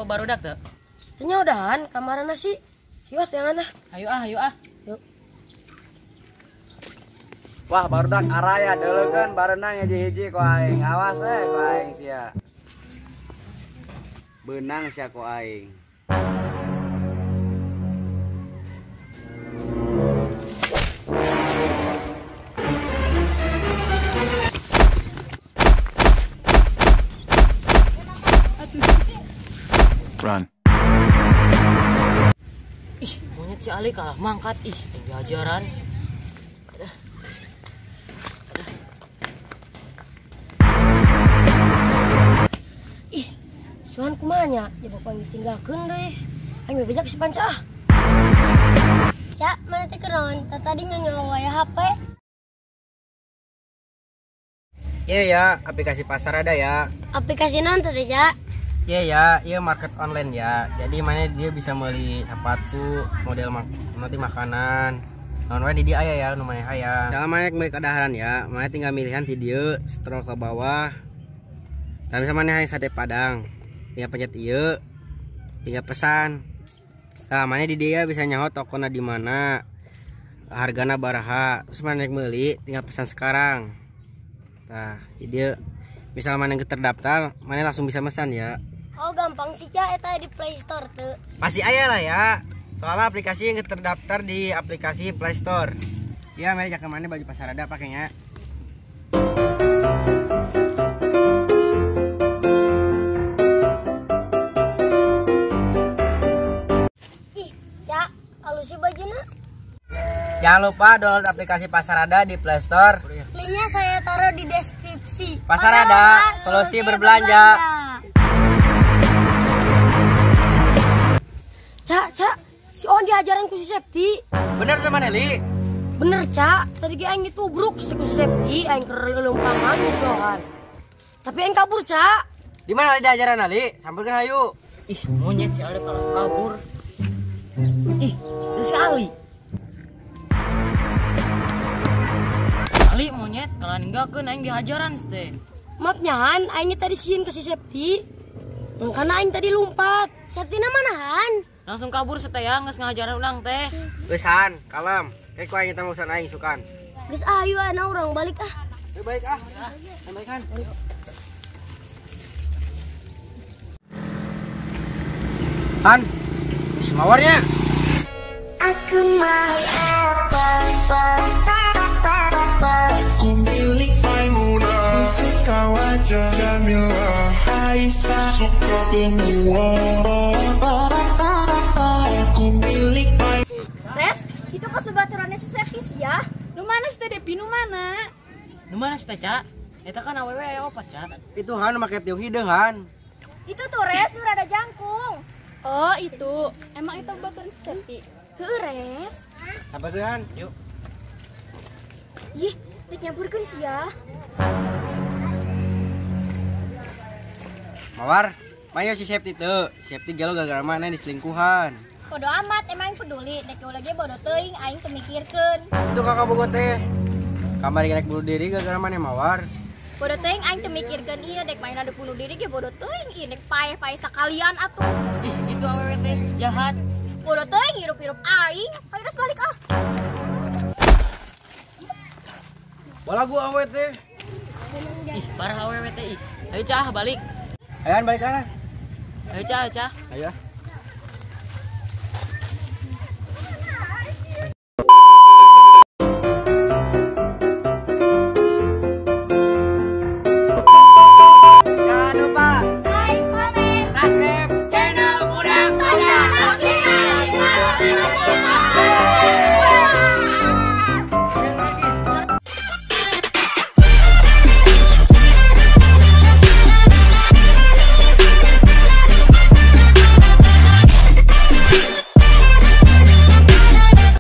barudak teu? Tanya udahan kamarana sih. Yuk yang mana? Ayo ah. Yuk. Wah, barudak araya deulekeun barenang hiji-hiji ku aing. Awas ku aing sia. Beunang sia ku aing. Run. Ih, monyet si Ali kalah mangkat ih, diajaran. Ih, suan kumanya, ya bapak ditinggalkeun deh. Aing bejak si panca ah. Ya, mana teh kenaon? Tadi nyonya waya HP. Iya ya, aplikasi pasar ada ya. Aplikasi naon teh ya? Iya ya, iya market online ya. Jadi mana dia bisa beli sepatu, model nanti makanan. Non wae di dia aya ya, nu maneh aya. Dalam mana beli kadaharan ya, mana tinggal milihan ti dieu, scroll ke bawah. Tapi sama mana sate Padang. Tinggal pencet ieu. Tinggal pesan. Nah, mana di dia bisa nyaho tokona di mana. Hargana baraha. Terus mana meuli, tinggal pesan sekarang. Nah, di dia misal mana yang terdaftar, mana langsung bisa pesan ya. Oh, gampang sih Ca eta di Play Store tuh. Pasti aya lah ya. Soalnya aplikasi yang terdaftar di aplikasi Play Store. Ya, mari cak kemana baju pasar ada pakainya. Ih, Ca, halus sih bajunya. Jangan lupa download aplikasi Pasarada di Play Store. Linknya saya taruh di deskripsi. Pasarada, solusi berbelanja. Ca, si On diajaran ku si Septi. Bener teman Eli? Bener, Ca. Tadi ge aing ditubruk si ku si Septi, aing kelumpangan soal. Tapi aing kabur, Ca. Di mana Ali diajaran Ali? Sampeurkeun hayu. Ih, monyet si Ali kalah kabur. Ih, itu si Ali. Ali monyet kalah ninggalkeun aing dihajaran teh. Maaf nyahan, aing tadi sieun ke si Septi. Karena aing tadi lompat. Septi manahan? Langsung kabur setaya geus ngajaran ulang teh. Geus kalem. Kayak ku aing teh urusan aing sukan. Geus ayo ana urang balik ah. Ayo balik ah. Ayo balikan. Han, semawarnya. Aku mau Ku milik Maimunah, suka wajah Jamilah, Aisyah, suka semua. Aku milik Maimunah. Res, itu pas baturannya si Septis ya. Nu mana sih teh Depi, nu mana? Nu mana sih teh, Ca? Eta kan awewe aya opat, Ca. Itu Han make tiup hideung Han. Itu tuh Res, nu rada jangkung. Oh, itu. Emang itu baturan si Septi. Heuh, Res. Sampai ke Han, yuk. Ih, teh nyampurkeun sih ya. Mawar, mayo si Septi teu. Septi gelo gara-gara mana diselingkuhan. Bodo amat, emang peduli. Dek lagi bodo teuing aing teu mikirkeun. Itu kakak bogot teh. Kamar rek bunuh diri gara-gara mana Mawar? Bodo teuing aing teu mikirkeun ieu dek main ada bunuh diri ge bodo teuing ieu dek pae-pae sakalian atuh. Ih, itu awewe teh jahat. Bodo teuing hirup-hirup aing. Ayo Res balik ah. Bola gua awe teh. Ih, parah awewe teh ih. Ayo Ca, balik. Ayo Han balik kana. Ayo Ca. Ayo.